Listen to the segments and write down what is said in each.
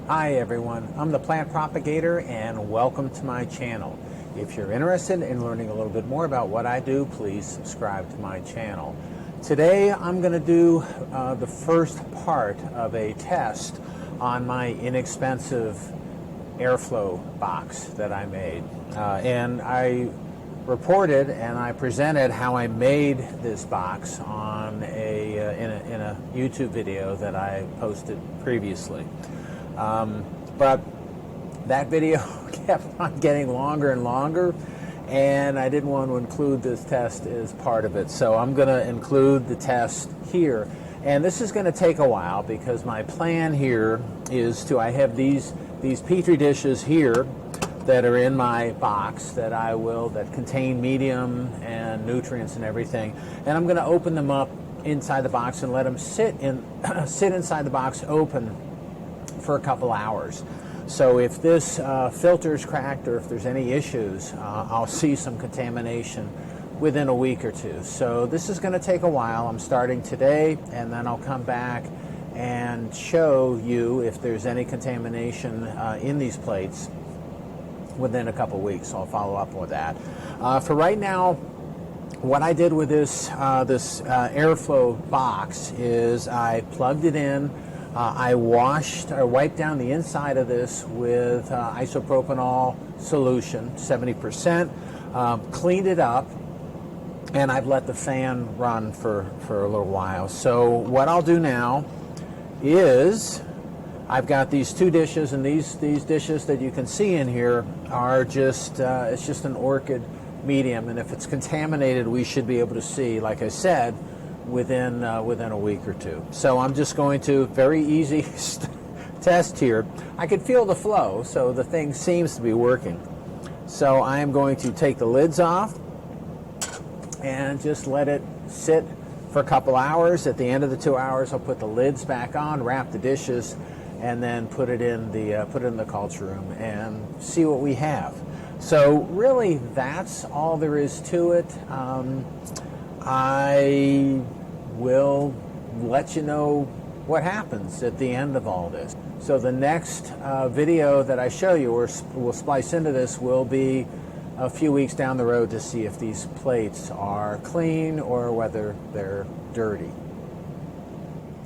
Hi everyone, I'm the plant propagator and welcome to my channel. If you're interested in learning a little bit more about what I do, please subscribe to my channel. Today I'm going to do the first part of a test on my inexpensive airflow box that I made. And I reported and I presented how I made this box on in a YouTube video that I posted previously. But that video kept on getting longer and longer, and I didn't want to include this test as part of it. So I'm going to include the test here. And this is going to take a while because my plan here is I have these Petri dishes here that are in my box that contain medium and nutrients and everything. And I'm going to open them up inside the box and let them sit inside the box open for a couple hours. So if this filter is cracked or if there's any issues, I'll see some contamination within a week or two. So this is going to take a while. I'm starting today, and then I'll come back and show you if there's any contamination in these plates within a couple weeks. So I'll follow up with that. For right now, what I did with this airflow box is I plugged it in. I wiped down the inside of this with isopropanol solution, 70%, cleaned it up, and I've let the fan run for a little while. So what I'll do now is I've got these two dishes, and these dishes that you can see in here are just, it's just an orchid medium, and if it's contaminated, we should be able to see, like I said, within a week or two. So I'm just going to, very easy test here. I can feel the flow, so the thing seems to be working. So I am going to take the lids off and just let it sit for a couple hours. At the end of the 2 hours, I'll put the lids back on, wrap the dishes, and then put it in the culture room and see what we have. So really, that's all there is to it. I will let you know what happens at the end of all this. So the next video that I show you, or we'll splice into this, will be a few weeks down the road to see if these plates are clean or whether they're dirty.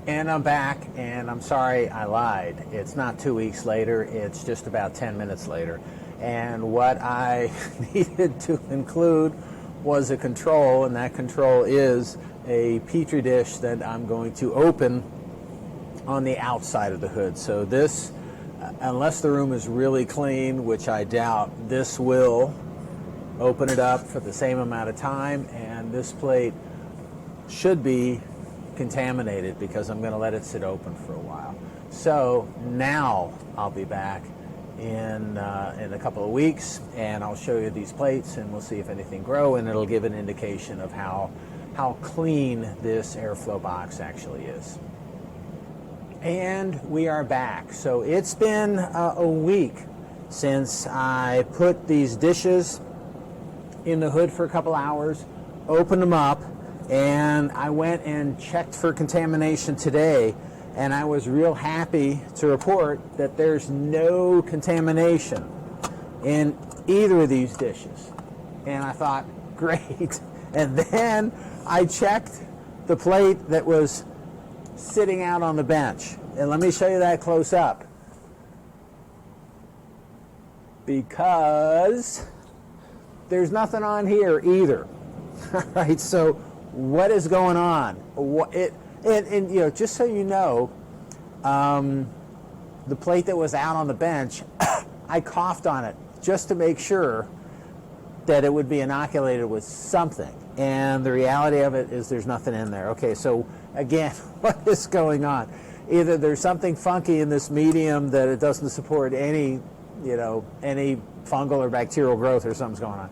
And I'm back, and I'm sorry I lied. It's not 2 weeks later, it's just about 10 minutes later. And what I needed to include was a control, and that control is a Petri dish that I'm going to open on the outside of the hood. So this, unless the room is really clean, which I doubt, this will open it up for the same amount of time, and this plate should be contaminated because I'm going to let it sit open for a while. So now I'll be back in a couple of weeks, and I'll show you these plates, and we'll see if anything grow, and it'll give an indication of how clean this airflow box actually is. And we are back. So it's been a week since I put these dishes in the hood for a couple hours, opened them up, and I went and checked for contamination today. And I was real happy to report that there's no contamination in either of these dishes. And I thought, great. And then I checked the plate that was sitting out on the bench. And let me show you that close up. Because there's nothing on here either. All right, so what is going on? And you know, just so you know, the plate that was out on the bench, I coughed on it just to make sure that it would be inoculated with something. And the reality of it is there's nothing in there. Okay, so again, what is going on? Either there's something funky in this medium that it doesn't support any fungal or bacterial growth, or something's going on.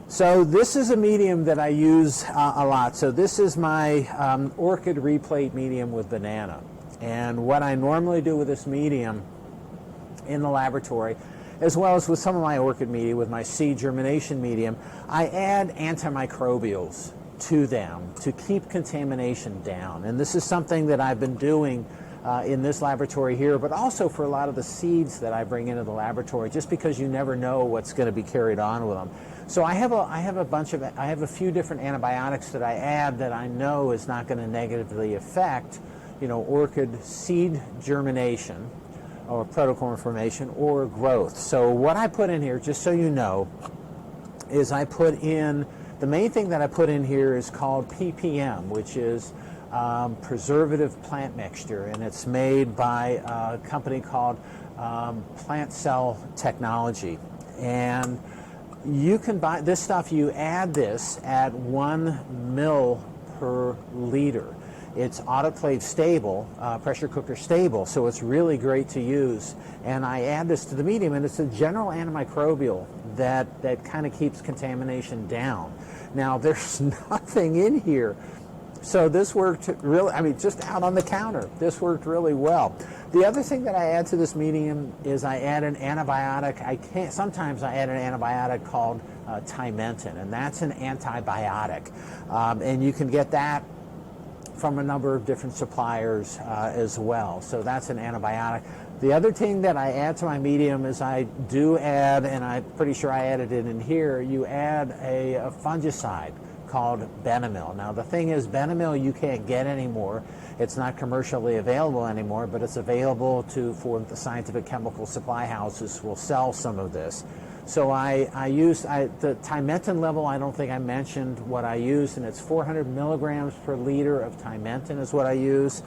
So this is a medium that I use a lot. So this is my orchid replate medium with banana. And what I normally do with this medium in the laboratory, as well as with some of my orchid media, with my seed germination medium, I add antimicrobials to them to keep contamination down. And this is something that I've been doing in this laboratory here, but also for a lot of the seeds that I bring into the laboratory, just because you never know what's going to be carried on with them. So I have a few different antibiotics that I add that I know is not going to negatively affect, orchid seed germination or protocorm formation or growth. So what I put in here, just so you know, is the main thing that I put in here is called PPM, which is preservative plant mixture, and it's made by a company called Plant Cell Technology. And you can buy this stuff. You add this at 1 ml per liter. It's autoclave stable, pressure cooker stable, so it's really great to use. And I add this to the medium, and it's a general antimicrobial that kind of keeps contamination down. Now, there's nothing in here. So this worked really, just out on the counter, this worked really well. The other thing that I add to this medium is I add an antibiotic. Sometimes I add an antibiotic called Timentin, and that's an antibiotic. And you can get that from a number of different suppliers as well. So that's an antibiotic. The other thing that I add to my medium is I do add, and I'm pretty sure I added it in here, you add a fungicide called Benomil. Now the thing is, Benomil you can't get anymore. It's not commercially available anymore, but it's available for the scientific chemical supply houses will sell some of this. So I use the Timentin level. I don't think I mentioned what I used, and it's 400 milligrams per liter of Timentin is what I use.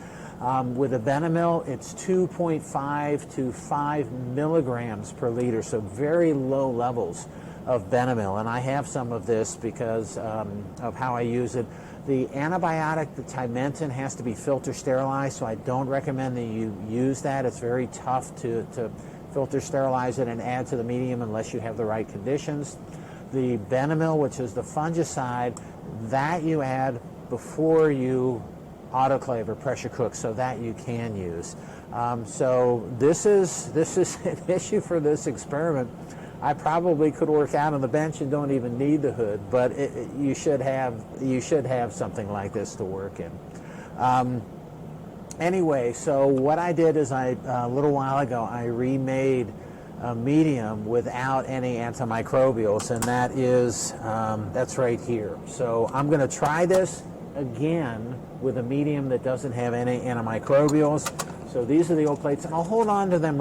With a Benomil, it's 2.5 to 5 milligrams per liter, so very low levels of Benomil. And I have some of this because of how I use it. The antibiotic, the Timentin, has to be filter sterilized, so I don't recommend that you use that. It's very tough to filter sterilize it and add to the medium unless you have the right conditions. The Benomil, which is the fungicide, that you add before you autoclave or pressure cook, so that you can use. So this is an issue for this experiment. I probably could work out on the bench and don't even need the hood, but you should have something like this to work in. Anyway, so what I did is a little while ago I remade a medium without any antimicrobials, and that's right here. So I'm going to try this again with a medium that doesn't have any antimicrobials. So these are the old plates, and I'll hold on to them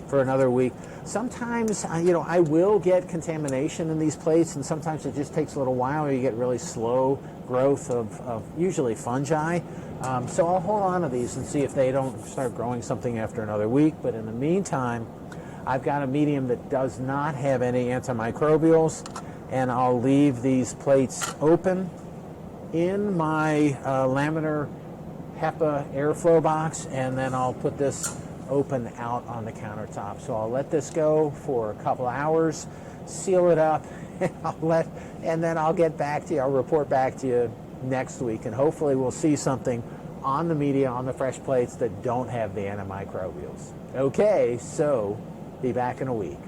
for another week. Sometimes, I will get contamination in these plates, and sometimes it just takes a little while, or you get really slow growth of usually fungi. So I'll hold on to these and see if they don't start growing something after another week. But in the meantime, I've got a medium that does not have any antimicrobials, and I'll leave these plates open in my laminar HEPA airflow box, and then I'll put this open out on the countertop. So I'll let this go for a couple hours, seal it up, and then I'll get back to you. I'll report back to you next week, and hopefully we'll see something on the media, on the fresh plates that don't have the antimicrobials. Okay, so be back in a week.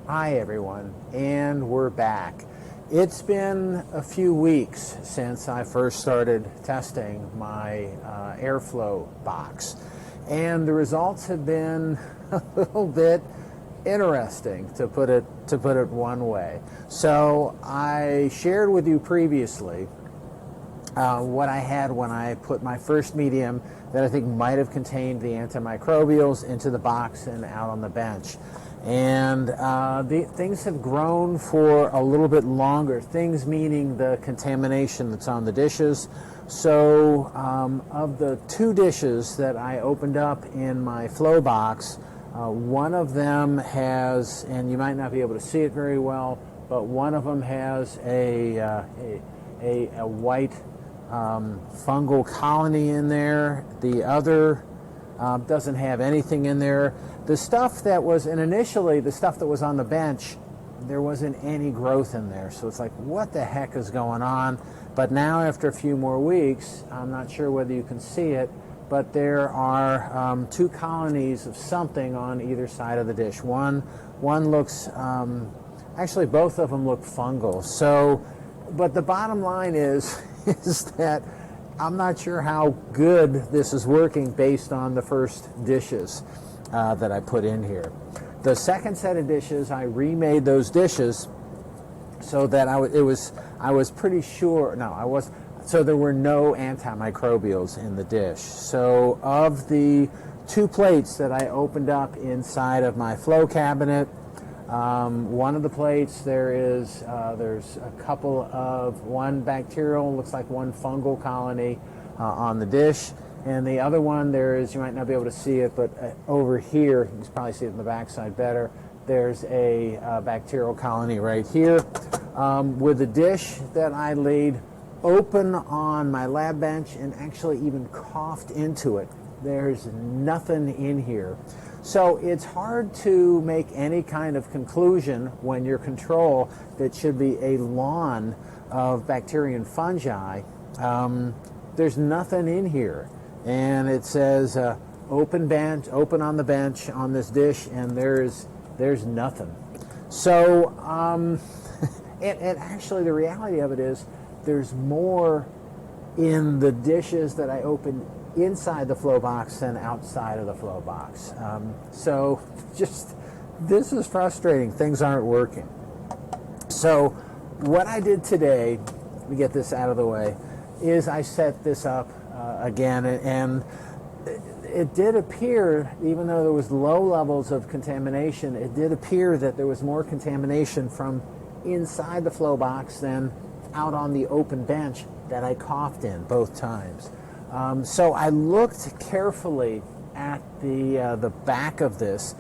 Hi everyone, and we're back. It's been a few weeks since I first started testing my airflow box, and the results have been a little bit interesting, to put it one way. So I shared with you previously what I had when I put my first medium that I think might have contained the antimicrobials into the box and out on the bench. And things have grown for a little bit longer, things meaning the contamination that's on the dishes. So of the 2 dishes that I opened up in my flow box, one of them has, and you might not be able to see it very well, but one of them has a white fungal colony in there. The other doesn't have anything in there. The stuff that was, and initially the stuff that was on the bench, there wasn't any growth in there. So it's like, what the heck is going on? But now after a few more weeks, I'm not sure whether you can see it, but there are 2 colonies of something on either side of the dish. One looks, actually both of them look fungal. So, but the bottom line is that I'm not sure how good this is working based on the first dishes that I put in here. The second set of dishes, I remade those dishes so that I was pretty sure, so there were no antimicrobials in the dish. So of the 2 plates that I opened up inside of my flow cabinet, one of the plates there's a couple of, one bacterial, looks like one fungal colony on the dish, and the other one there is, you might not be able to see it, but over here, you can probably see it in the backside better, there's a bacterial colony right here. With the dish that I laid open on my lab bench and actually even coughed into it, there's nothing in here. So it's hard to make any kind of conclusion when your control that should be a lawn of bacteria and fungi. There's nothing in here, and it says open on the bench on this dish, and there's nothing. So and actually the reality of it is there's more in the dishes that I opened inside the flow box than outside of the flow box. So just, this is frustrating. Things aren't working. So what I did today, let me get this out of the way, is I set this up again, and it did appear, even though there was low levels of contamination, it did appear that there was more contamination from inside the flow box than out on the open bench that I coughed in both times. So I looked carefully at the back of this,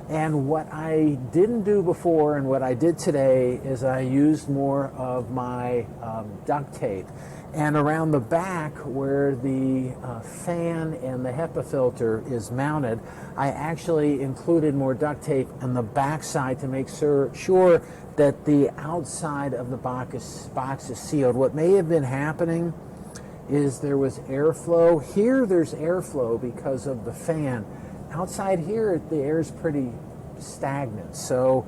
and what I didn't do before and what I did today is I used more of my duct tape. And around the back where the fan and the HEPA filter is mounted, I actually included more duct tape on the back side to make sure that the outside of the box is sealed. What may have been happening is there was airflow. Here there's airflow because of the fan. Outside here, the air is pretty stagnant. So,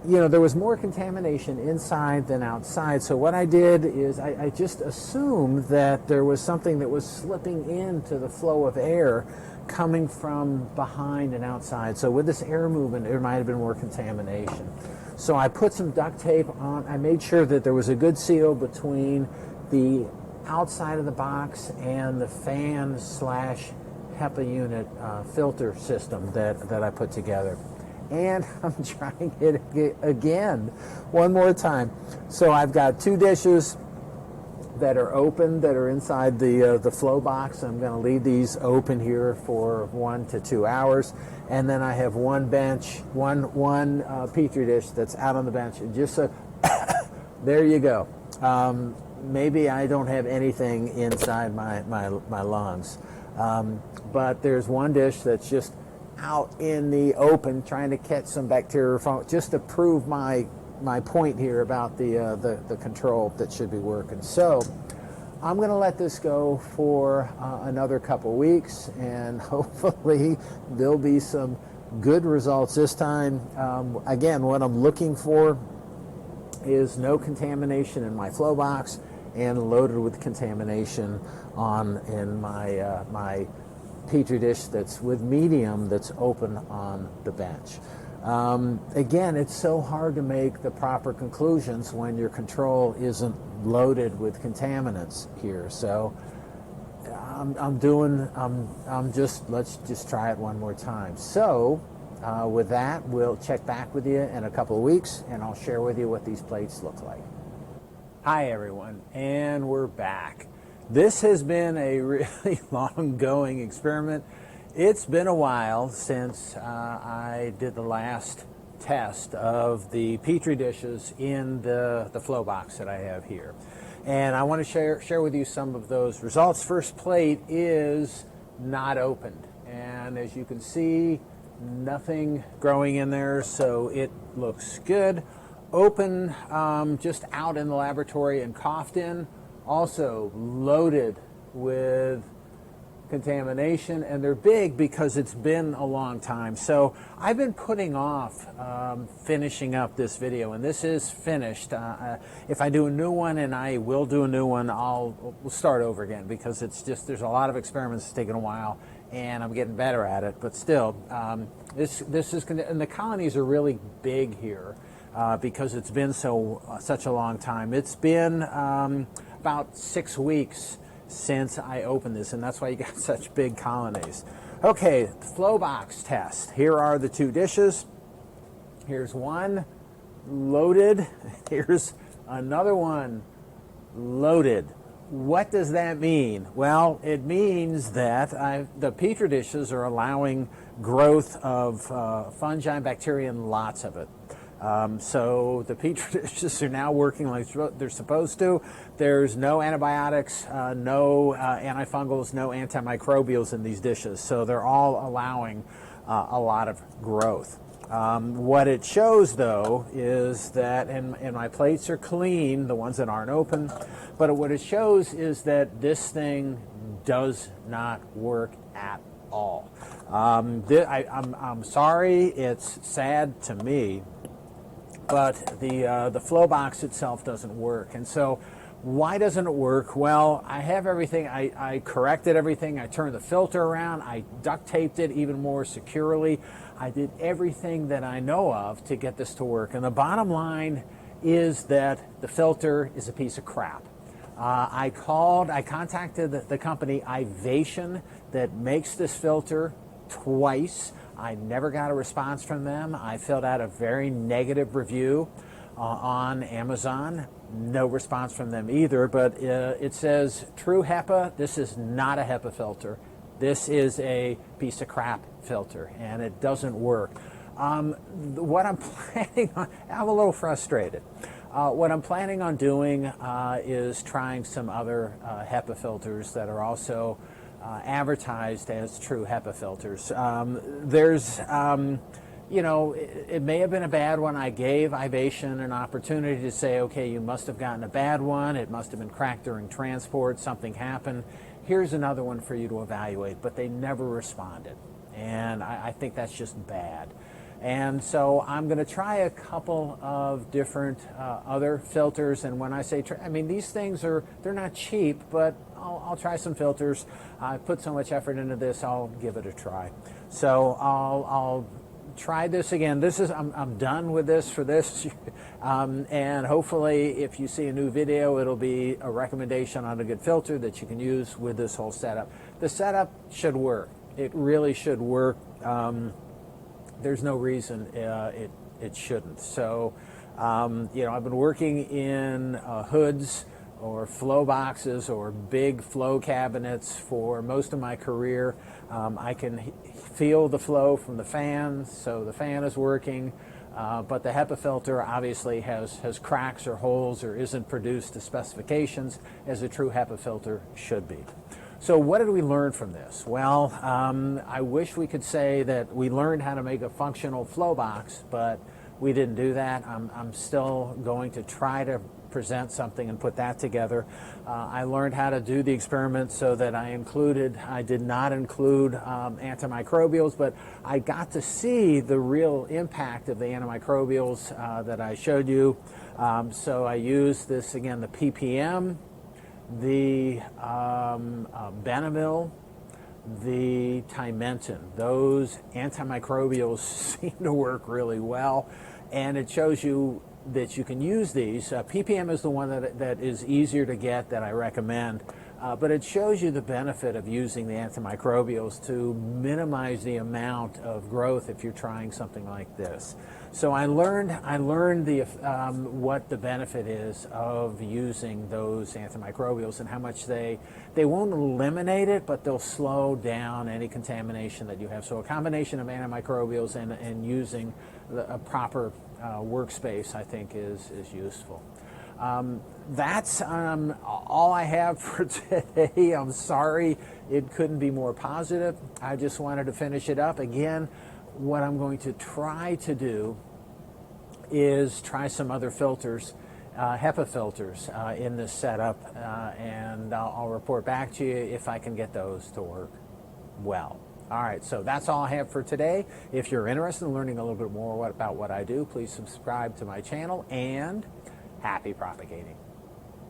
you know, there was more contamination inside than outside. So what I did is I just assumed that there was something that was slipping into the flow of air coming from behind and outside. So with this air movement, there might have been more contamination. So I put some duct tape on. I made sure that there was a good seal between the outside of the box and the fan slash HEPA unit filter system that I put together. And I'm trying it again one more time. So I've got 2 dishes that are open, that are inside the flow box. I'm going to leave these open here for 1 to 2 hours, and then I have one bench, one petri dish that's out on the bench. And just so there you go. Maybe I don't have anything inside my lungs, but there's one dish that's just out in the open trying to catch some bacteria, just to prove my point here about the control that should be working. So I'm going to let this go for another couple weeks, and hopefully there'll be some good results this time. Again, what I'm looking for is no contamination in my flow box and loaded with contamination in my petri dish that's with medium that's open on the bench. Again, it's so hard to make the proper conclusions when your control isn't loaded with contaminants here. So let's just try it one more time. So with that, we'll check back with you in a couple of weeks, and I'll share with you what these plates look like. Hi everyone, and we're back. This has been a really long-going experiment. It's been a while since I did the last test of the petri dishes in the flow box that I have here. And I want to share with you some of those results. First plate is not opened, and as you can see, nothing growing in there, so it looks good. Open, just out in the laboratory and coughed in, also loaded with contamination, and they're big because it's been a long time. So I've been putting off finishing up this video, and this is finished. If I do a new one, and I will do a new one, we'll start over again, because it's just, there's a lot of experiments taking a while, and I'm getting better at it. But still, this is, and the colonies are really big here because it's been such a long time. It's been about 6 weeks since I opened this, and that's why you got such big colonies. Okay, flow box test. Here are the 2 dishes. Here's one loaded. Here's another one loaded. What does that mean? Well, it means that the Petri dishes are allowing growth of fungi and bacteria, and lots of it. So the Petri dishes are now working like they're supposed to. There's no antibiotics, no antifungals, no antimicrobials in these dishes. So they're all allowing a lot of growth. What it shows, though, is that, and my plates are clean, the ones that aren't open, but what it shows is that this thing does not work at all. I'm sorry, it's sad to me, but the flow box itself doesn't work. And so why doesn't it work? Well, I have everything. I corrected everything. I turned the filter around. I duct taped it even more securely. I did everything that I know of to get this to work. And the bottom line is that the filter is a piece of crap. I contacted the company Ivation that makes this filter twice. I never got a response from them. I filled out a very negative review on Amazon. No response from them either, but it says true HEPA. This is not a HEPA filter. This is a piece of crap filter, and it doesn't work. What I'm planning on, I'm a little frustrated. What I'm planning on doing is trying some other HEPA filters that are also advertised as true HEPA filters. You know, it may have been a bad one. I gave Ivation an opportunity to say, okay, you must have gotten a bad one. It must have been cracked during transport. Something happened. Here's another one for you to evaluate. But they never responded. And I think that's just bad. And so I'm going to try a couple of different other filters. And when I say, I mean, these things they're not cheap, but I'll try some filters. I put so much effort into this, I'll give it a try. So I'll try this again. I'm done with this for this. And hopefully if you see a new video, it'll be a recommendation on a good filter that you can use with this whole setup. The setup should work. It really should work. There's no reason it shouldn't. So, you know, I've been working in hoods or flow boxes or big flow cabinets for most of my career. I can feel the flow from the fan, so the fan is working. But the HEPA filter obviously has cracks or holes or isn't produced to specifications as a true HEPA filter should be. So what did we learn from this? Well, I wish we could say that we learned how to make a functional flow box, but we didn't do that. I'm still going to try to present something and put that together. I learned how to do the experiment so that I did not include antimicrobials, but I got to see the real impact of the antimicrobials that I showed you. So I used this, again, the ppm, the Benamil, the Timentin. Those antimicrobials seem to work really well, and it shows you that you can use these. ppm is the one that is easier to get, that I recommend, but it shows you the benefit of using the antimicrobials to minimize the amount of growth if you're trying something like this. So I learned what the benefit is of using those antimicrobials and how much they won't eliminate it, but they'll slow down any contamination that you have. So a combination of antimicrobials and using a proper workspace, I think, is useful. That's all I have for today. I'm sorry it couldn't be more positive. I just wanted to finish it up. Again, what I'm going to try to do is try some other filters HEPA filters in this setup, and I'll report back to you if I can get those to work well. All right, so that's all I have for today. If you're interested in learning a little bit more about what I do, please subscribe to my channel, and happy propagating.